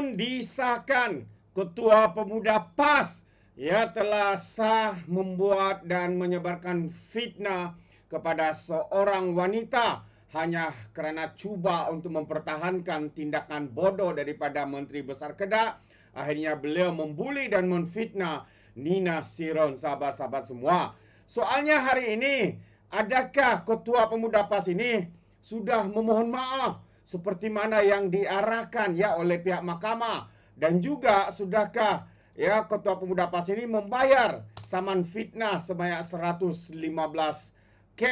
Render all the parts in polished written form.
namun disahkan Ketua Pemuda PAS ya telah sah membuat dan menyebarkan fitnah kepada seorang wanita hanya kerana cuba untuk mempertahankan tindakan bodoh daripada Menteri Besar Kedah. Akhirnya beliau membuli dan menfitnah Nina Siron, sahabat-sahabat semua. Soalnya hari ini, adakah Ketua Pemuda PAS ini sudah memohon maaf seperti mana yang diarahkan ya oleh pihak mahkamah, dan juga sudahkah ya Ketua Pemuda PAS ini membayar saman fitnah sebanyak 115K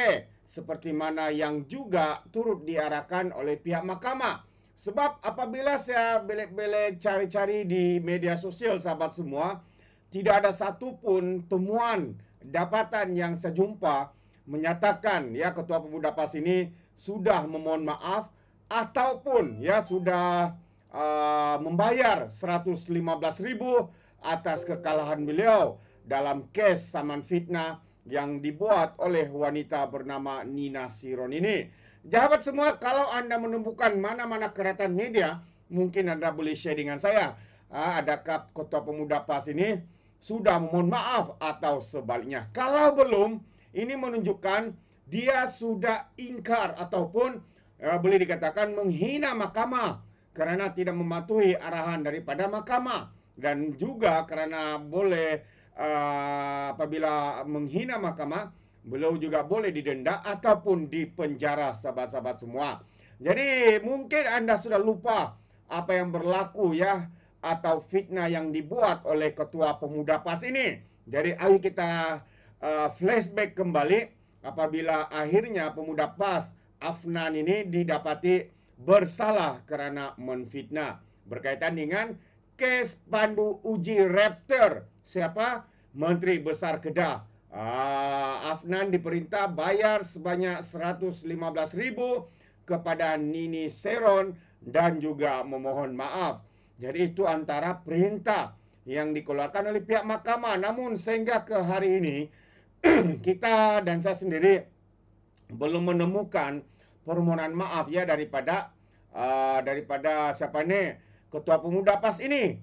seperti mana yang juga turut diarahkan oleh pihak mahkamah? Sebab apabila saya belik-belik cari-cari di media sosial, sahabat semua, tidak ada satu pun temuan dapatan yang saya jumpa menyatakan ya Ketua Pemuda PAS ini sudah memohon maaf ataupun ya sudah membayar 115.000 atas kekalahan beliau dalam kes saman fitnah yang dibuat oleh wanita bernama Nina Siron ini. Sahabat semua, kalau Anda menemukan mana-mana keratan media, mungkin Anda boleh share dengan saya. Adakah Ketua Pemuda PAS ini sudah memohon maaf atau sebaliknya? Kalau belum, ini menunjukkan dia sudah ingkar ataupun boleh dikatakan menghina mahkamah kerana tidak mematuhi arahan daripada mahkamah, dan juga kerana boleh apabila menghina mahkamah, beliau juga boleh didenda ataupun dipenjara, sahabat-sahabat semua. Jadi mungkin Anda sudah lupa apa yang berlaku ya, atau fitnah yang dibuat oleh Ketua Pemuda PAS ini. Jadi ayo kita flashback kembali apabila akhirnya Pemuda PAS Afnan ini didapati bersalah kerana menfitnah berkaitan dengan kes pandu uji Raptor. Siapa? Menteri Besar Kedah. Afnan diperintah bayar sebanyak 115.000 kepada Nini Seron dan juga memohon maaf. Jadi itu antara perintah yang dikeluarkan oleh pihak mahkamah. Namun sehingga ke hari ini kita dan saya sendiri belum menemukan permohonan maaf ya daripada siapa ini, Ketua Pemuda PAS ini.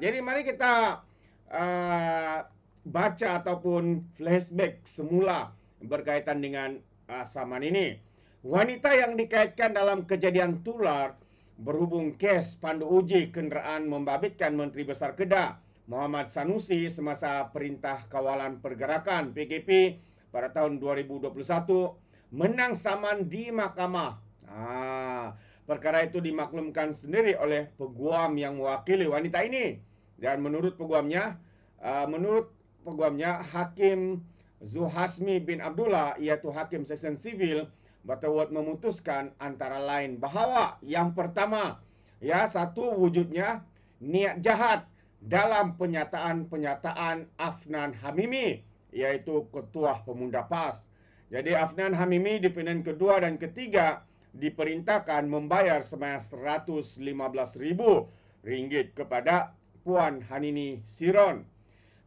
Jadi mari kita baca ataupun flashback semula berkaitan dengan saman ini. Wanita yang dikaitkan dalam kejadian tular berhubung kes pandu uji kenderaan membabitkan Menteri Besar Kedah Muhammad Sanusi semasa Perintah Kawalan Pergerakan PKP pada tahun 2021 menang saman di mahkamah. Perkara itu dimaklumkan sendiri oleh peguam yang mewakili wanita ini, dan menurut peguamnya Hakim Zuhasmi bin Abdullah, iaitu Hakim Seksyen Sivil Butterworth, memutuskan antara lain bahawa yang pertama, ya, satu, wujudnya niat jahat dalam penyataan Afnan Hamimi, iaitu Ketua Pemuda PAS. Jadi Afnan Hamimi, defendant kedua dan ketiga, diperintahkan membayar sebanyak 115.000 ringgit kepada Puan Hanini Siron.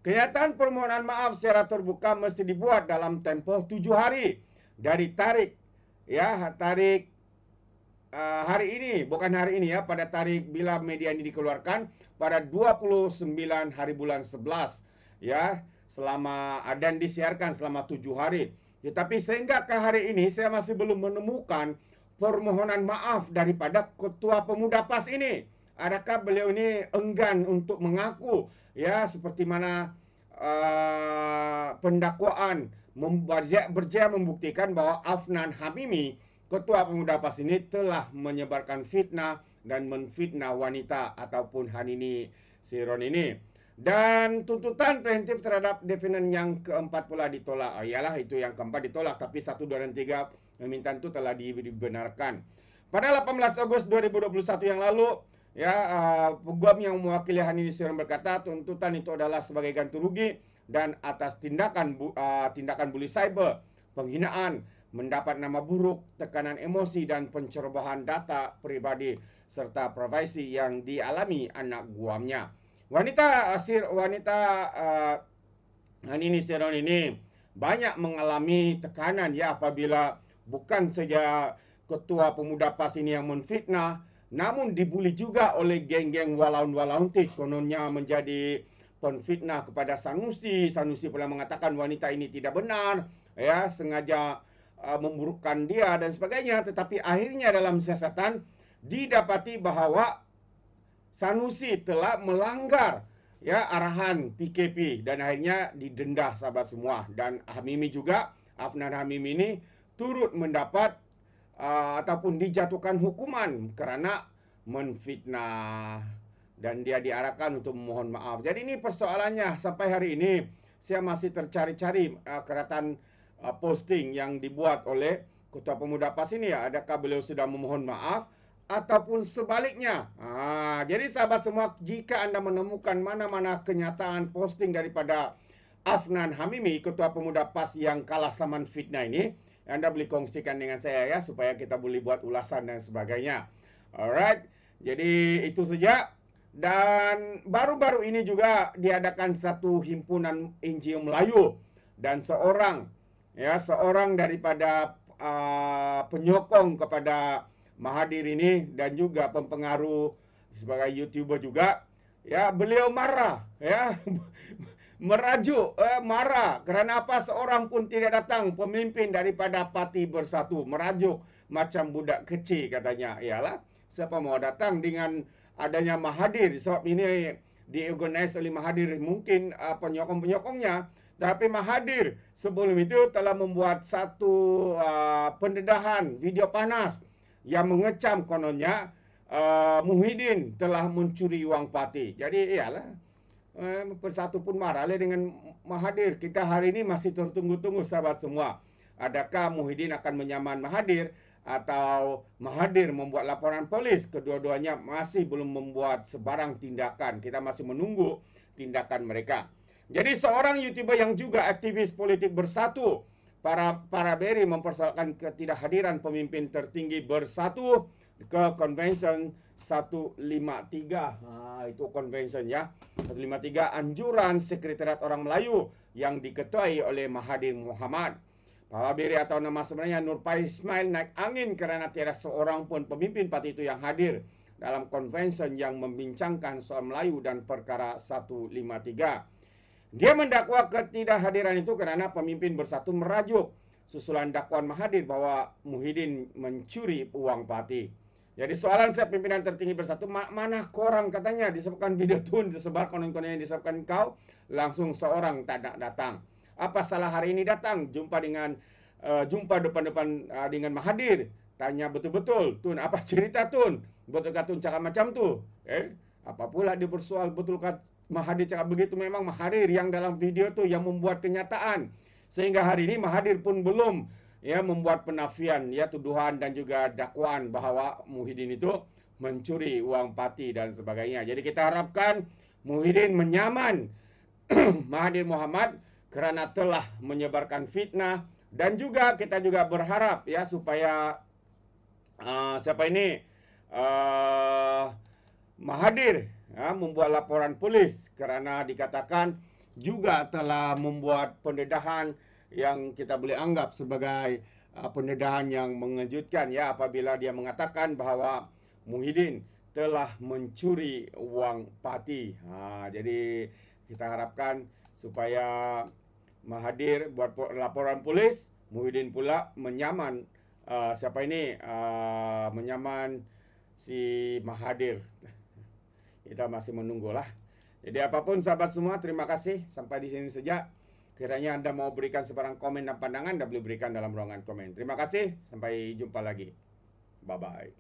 Kenyataan permohonan maaf secara terbuka mesti dibuat dalam tempoh 7 hari dari tarik hari ini, bukan hari ini ya, pada tarik bila media ini dikeluarkan pada 29 hari bulan 11 ya, dan disiarkan selama 7 hari. Tetapi sehingga ke hari ini saya masih belum menemukan permohonan maaf daripada Ketua Pemuda PAS ini. Adakah beliau ini enggan untuk mengaku ya, seperti mana pendakwaan berjaya membuktikan bahwa Afnan Hamimi, Ketua Pemuda PAS ini, telah menyebarkan fitnah dan menfitnah wanita ataupun Hanini Siron ini. Dan tuntutan preventif terhadap defendant yang keempat pula ditolak. Ialah itu yang keempat ditolak, tapi 1, 2, dan 3 permintaan itu telah dibenarkan. Pada 18 Agustus 2021 yang lalu, ya, peguam yang mewakili Hanini Siron berkata tuntutan itu adalah sebagai ganti rugi dan atas tindakan bully cyber, penghinaan, mendapat nama buruk, tekanan emosi dan pencerobohan data pribadi serta privasi yang dialami anak guamnya. Wanita Hanini Siron ini banyak mengalami tekanan ya apabila bukan saja Ketua Pemuda PAS ini yang menfitnah, namun dibuli juga oleh geng-geng walaun-walauntih, kononnya menjadi penfitnah kepada Sanusi. Sanusi pula mengatakan wanita ini tidak benar, ya, sengaja memburukkan dia dan sebagainya. Tetapi akhirnya dalam siasatan didapati bahwa Sanusi telah melanggar, ya, arahan PKP dan akhirnya didenda sahabat semua. Dan Hamimi juga, Afnan Hamimi ini turut mendapat ataupun dijatuhkan hukuman kerana menfitnah dan dia diarahkan untuk memohon maaf. Jadi ini persoalannya sampai hari ini saya masih tercari-cari keratan posting yang dibuat oleh Ketua Pemuda PAS ini, ya, adakah beliau sudah memohon maaf ataupun sebaliknya. Jadi sahabat semua, jika Anda menemukan mana-mana kenyataan posting daripada Afnan Hamimi, Ketua Pemuda PAS yang kalah saman fitnah ini, Anda boleh kongsikan dengan saya, ya, supaya kita boleh buat ulasan dan sebagainya. Alright, jadi itu saja. Dan baru-baru ini juga diadakan satu himpunan NGO Melayu dan seorang daripada penyokong kepada Mahathir ini dan juga pempengaruh sebagai YouTuber juga, ya, beliau marah, ya, merajuk, marah kerana apa seorang pun tidak datang, pemimpin daripada Parti Bersatu, merajuk macam budak kecil katanya. Iyalah, siapa mau datang dengan adanya Mahathir, sebab ini diorganize oleh Mahathir, mungkin penyokong-penyokongnya. Tapi Mahathir sebelum itu telah membuat satu pendedahan video panas yang mengecam kononnya Muhyiddin telah mencuri wang parti. Jadi iyalah, Bersatu pun marah dengan Mahathir. Kita hari ini masih tertunggu-tunggu sahabat semua. Adakah Muhyiddin akan menyaman Mahathir atau Mahathir membuat laporan polis? Kedua-duanya masih belum membuat sebarang tindakan. Kita masih menunggu tindakan mereka. Jadi seorang YouTuber yang juga aktivis politik Bersatu, para Berry, mempersoalkan ketidakhadiran pemimpin tertinggi Bersatu ke Convention 153. Itu convention, ya. 153 anjuran Sekretariat Orang Melayu yang diketuai oleh Mahathir Mohamad. Para Berry atau nama sebenarnya Nurpai Ismail naik angin kerana tiada seorang pun pemimpin parti itu yang hadir dalam convention yang membincangkan soal Melayu dan perkara 153. Dia mendakwa ketidakhadiran itu kerana pemimpin Bersatu merajuk susulan dakwaan Mahathir bahwa Muhyiddin mencuri uang parti. Jadi soalan saya, pimpinan tertinggi Bersatu, mana korang katanya disebutkan video tu disebar konon-konon yang disebutkan kau, langsung seorang tak nak datang. Apa salah hari ini datang jumpa depan-depan dengan Mahathir? Tanya betul-betul, Tun, apa cerita Tun? Betulkah Tun cakap macam tu? Apa pula dia bersoal betulkah Mahathir cakap begitu? Memang Mahathir yang dalam video tu yang membuat kenyataan. Sehingga hari ini Mahathir pun belum, ya, membuat penafian, ya, tuduhan dan juga dakwaan bahawa Muhyiddin itu mencuri uang parti dan sebagainya. Jadi kita harapkan Muhyiddin menyaman Mahathir Mohamad kerana telah menyebarkan fitnah, dan juga kita juga berharap, ya, supaya Mahathir, ya, membuat laporan polis kerana dikatakan juga telah membuat pendedahan yang kita boleh anggap sebagai pendedahan yang mengejutkan, ya, apabila dia mengatakan bahawa Muhyiddin telah mencuri wang parti. Jadi kita harapkan supaya Mahathir buat laporan polis, Muhyiddin pula menyaman menyaman si Mahathir. Kita masih menunggulah. Jadi apapun sahabat semua, terima kasih sampai di sini saja. Kiranya Anda mau berikan sebarang komen dan pandangan, Anda boleh berikan dalam ruangan komen. Terima kasih, sampai jumpa lagi. Bye-bye.